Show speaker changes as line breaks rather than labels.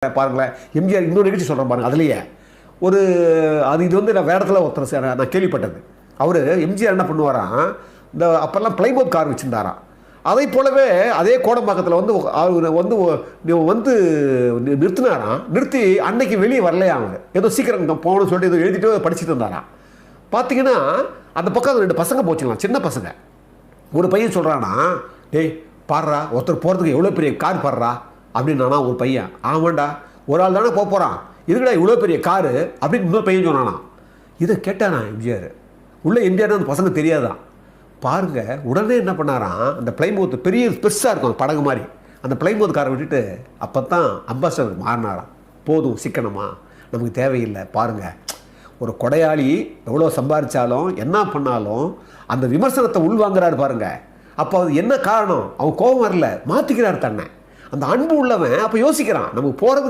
பாருங்களேன். எம்ஜிஆர் இன்னொரு நிகழ்ச்சி சொல்கிறேன் பாருங்கள். அதுலேயே இது வந்து நான் வேறு இடத்துல ஒருத்தர் நான் கேள்விப்பட்டது. அவர் எம்ஜிஆர் என்ன பண்ணுவாராம், இந்த அப்போல்லாம் பிளைமோத் கார் வச்சுருந்தாராம். அதை போலவே அதே கோடம்பாக்கத்தில் வந்து அவர் வந்து நிறுத்தினாராம். நிறுத்தி அன்னைக்கு வெளியே வரலையா அவங்க, ஏதோ சீக்கிரம் போகணும்னு சொல்லிட்டு ஏதோ எழுதிட்டு படிச்சுட்டு இருந்தாராம். பார்த்தீங்கன்னா அந்த பக்கம் 2 பசங்க போச்சுக்கலாம், சின்ன பசங்க. ஒரு பையன் சொல்கிறானா, டேய் பாடுறா, ஒருத்தர் போகிறதுக்கு எவ்வளோ பெரிய கார் பாடுறா அப்படின்னானா ஒரு பையன். ஆமாண்டா, ஒரு ஆள் தானே போகிறான், இதுக்கடா இவ்வளோ பெரிய காரு அப்படின்னு இன்னொரு பையன் சொன்னானா. இதை கேட்டானா எம்ஜிஆர். உள்ளே எம்ஜிஆர் அந்த பசங்க தெரியாதான். பாருங்க, உடனே என்ன பண்ணாராம், அந்த பிளைமோத் பெரிய பெருசாக இருக்கும் படகு மாதிரி, அந்த பிளைமோத் காரை விட்டுட்டு அப்போ தான் அம்பாசடர் மாறினாராம். போதும் சிக்கனமா, நமக்கு தேவையில்லை. பாருங்கள், ஒரு கொடையாளி எவ்வளோ சம்பாதிச்சாலும் என்ன பண்ணாலும் அந்த விமர்சனத்தை உள்வாங்கிறாரு பாருங்க. அப்போ அது என்ன காரணம், அவன் கோபம் வரல, மாற்றிக்கிறார் தன்னை. அந்த அன்பு உள்ளவன் அப்போ யோசிக்கிறான், நமக்கு போகிறதுக்கு